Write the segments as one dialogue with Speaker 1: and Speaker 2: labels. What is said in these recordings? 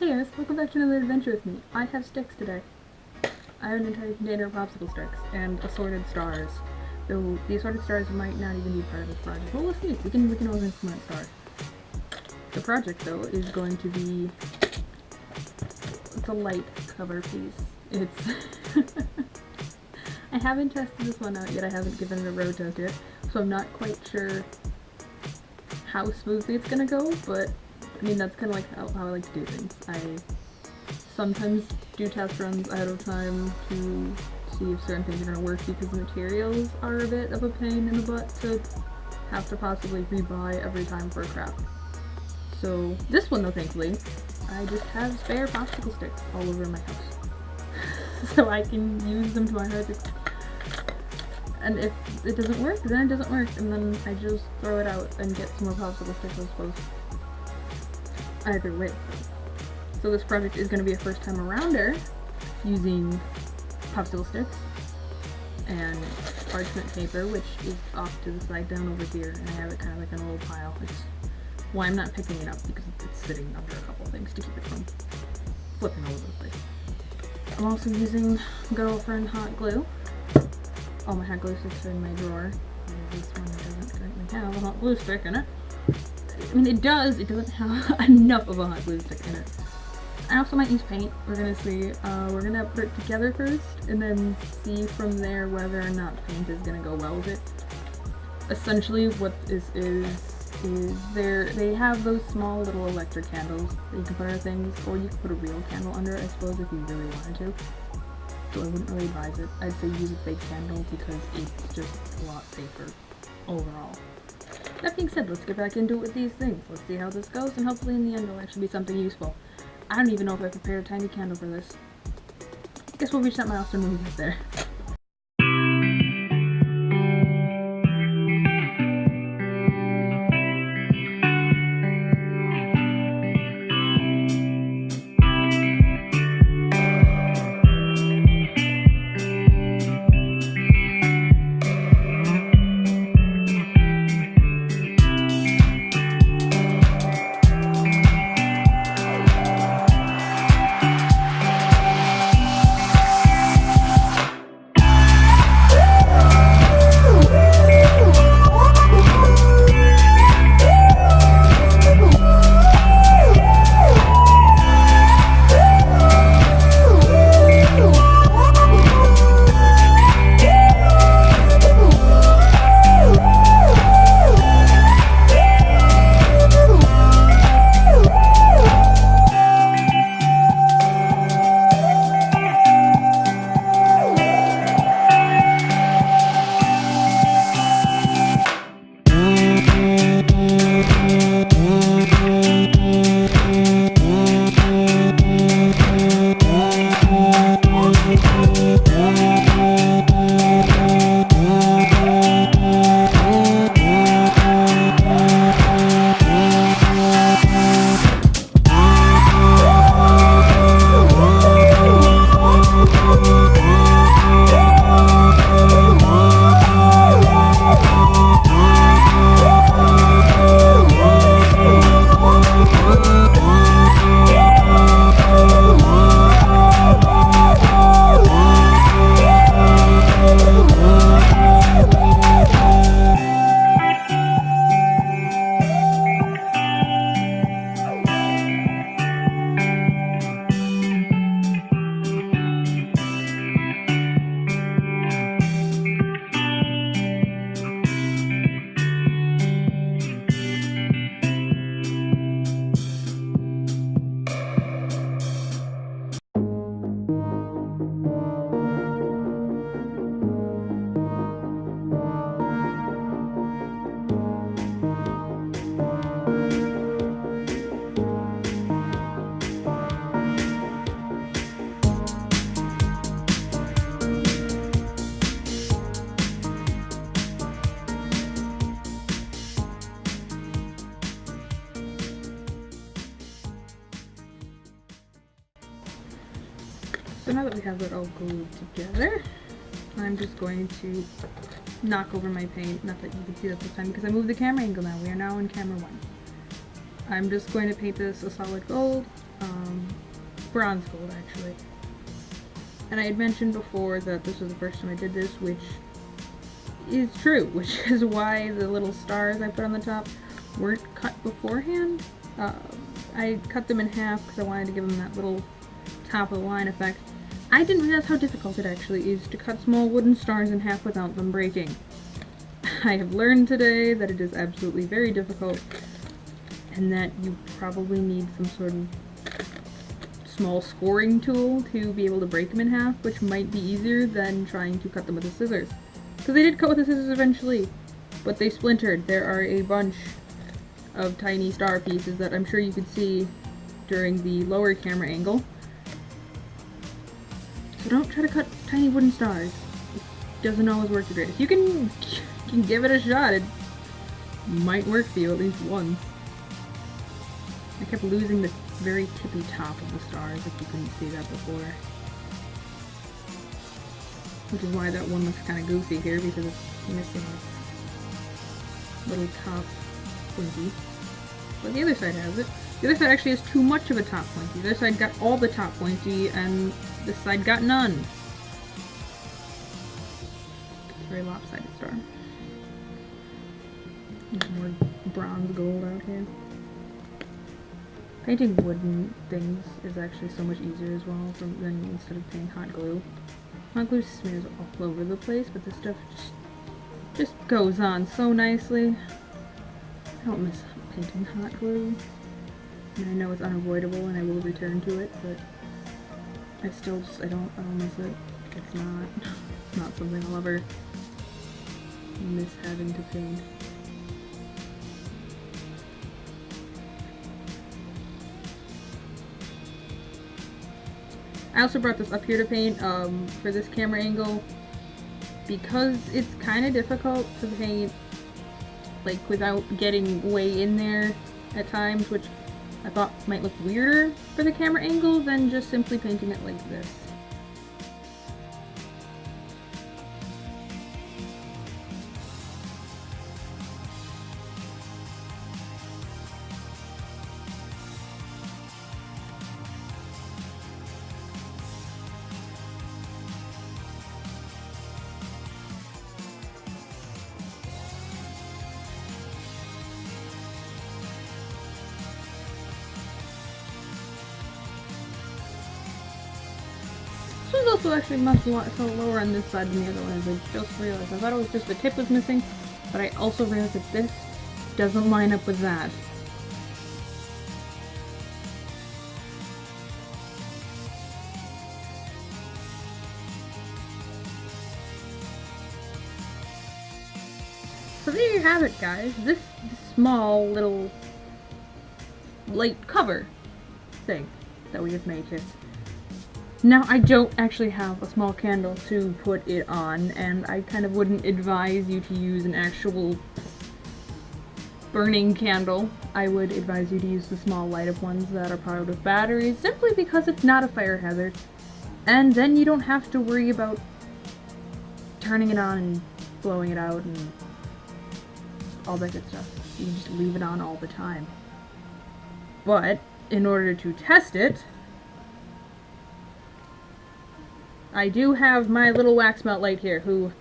Speaker 1: Hey guys, welcome back to another adventure with me. I have sticks today. I have an entire container of popsicle sticks and assorted stars. Though the assorted stars might not even be part of this project. Well, we'll see. We can always implement stars. The project, though, is going to be... it's a light cover piece. It's... I haven't tested this one out yet. I haven't given it a road test yet. So I'm not quite sure how smoothly it's gonna go, but I mean, that's kind of like how I like to do things. I sometimes do test runs ahead of time to see if certain things are going to work because the materials are a bit of a pain in the butt to have to possibly rebuy every time for a craft. So this one, though, thankfully, I just have spare popsicle sticks all over my house. So I can use them to my heart's content. And if it doesn't work, then it doesn't work, and then I just throw it out and get some more popsicle sticks, I suppose. Either way. So this project is going to be a first time arounder using popsicle sticks and parchment paper, which is off to the side down over here, and I have it kind of like in a little pile. It's why I'm not picking it up, because it's sitting under a couple of things to keep it from flipping all over the place. I'm also using good old friend hot glue. All my hot glue sticks are in my drawer. This one doesn't currently have a hot glue stick in it. I mean, it does, it doesn't have enough of a hot glue stick in it. I also might use paint. We're gonna see. We're gonna put it together first, and then see from there whether or not paint is gonna go well with it. Essentially, what this is they have those small little electric candles that you can put under things, or you can put a real candle under it, I suppose, if you really wanted to. So I wouldn't really advise it. I'd say use a fake candle because it's just a lot safer overall. That being said, let's get back into it with these things. Let's see how this goes, and hopefully in the end it'll actually be something useful. I don't even know if I prepared a tiny candle for this. I guess we'll reach that milestone when we get there. So now that we have it all glued together, I'm just going to knock over my paint. Not that you can see that this time because I moved the camera angle now. We are now in camera 1. I'm just going to paint this a solid gold, bronze gold actually. And I had mentioned before that this was the first time I did this, which is true, which is why the little stars I put on the top weren't cut beforehand. I cut them in half because I wanted to give them that little top of the line effect. I didn't realize how difficult it actually is to cut small wooden stars in half without them breaking. I have learned today that it is absolutely very difficult, and that you probably need some sort of small scoring tool to be able to break them in half, which might be easier than trying to cut them with the scissors. Because I did cut with the scissors eventually, but they splintered. There are a bunch of tiny star pieces that I'm sure you could see during the lower camera angle. So don't try to cut tiny wooden stars. It doesn't always work the greatest. You can give it a shot. It might work for you at least once. I kept losing the very tippy top of the stars, if you couldn't see that before. Which is why that one looks kind of goofy here, because it's missing its little top pointy. But the other side has it. The other side actually has too much of a top pointy. The other side got all the top pointy, and this side got none. It's a very lopsided star. More bronze gold out here. Painting wooden things is actually so much easier as well than instead of painting hot glue. Hot glue smears all over the place, but this stuff just goes on so nicely. I don't miss painting hot glue. And I know it's unavoidable and I will return to it, but I still just, I don't miss it. It's not something I'll ever miss having to paint. I also brought this up here to paint for this camera angle because it's kind of difficult to paint like without getting way in there at times, which I thought might look weirder for the camera angle than just simply painting it like this. This was also actually much lower on this side than the other one, as I just realized. I thought it was just the tip was missing, but I also realized that this doesn't line up with that. So there you have it, guys. This small little light cover thing that we have made here. Now, I don't actually have a small candle to put it on, and I kind of wouldn't advise you to use an actual burning candle. I would advise you to use the small light-up ones that are powered with batteries, simply because it's not a fire hazard. And then you don't have to worry about turning it on and blowing it out and all that good stuff. You can just leave it on all the time. But, in order to test it, I do have my little wax melt light here, who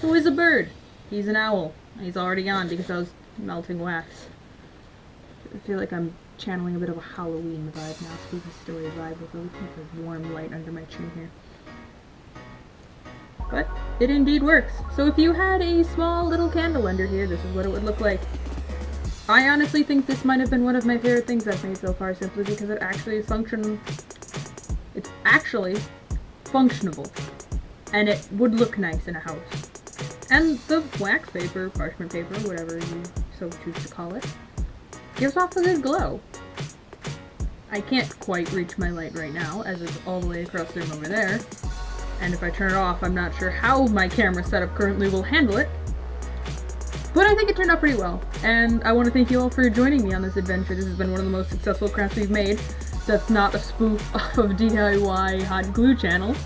Speaker 1: is a bird. He's an owl. He's already on because I was melting wax. I feel like I'm channeling a bit of a Halloween vibe now, spooky story vibe with a warm light under my chin here. But it indeed works. So if you had a small little candle under here, this is what it would look like. I honestly think this might have been one of my favorite things I've made so far, simply because it actually is it's actually functionable, and it would look nice in a house. And the wax paper, parchment paper, whatever you so choose to call it, gives off a good glow. I can't quite reach my light right now, as it's all the way across the room over there, and if I turn it off, I'm not sure how my camera setup currently will handle it. But I think it turned out pretty well, and I want to thank you all for joining me on this adventure. This has been one of the most successful crafts we've made. That's not a spoof off of DIY Hot Glue channel.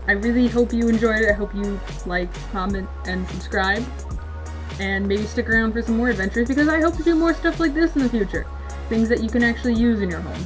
Speaker 1: I really hope you enjoyed it. I hope you like, comment, and subscribe. and maybe stick around for some more adventures, because I hope to do more stuff like this in the future. Things that you can actually use in your home.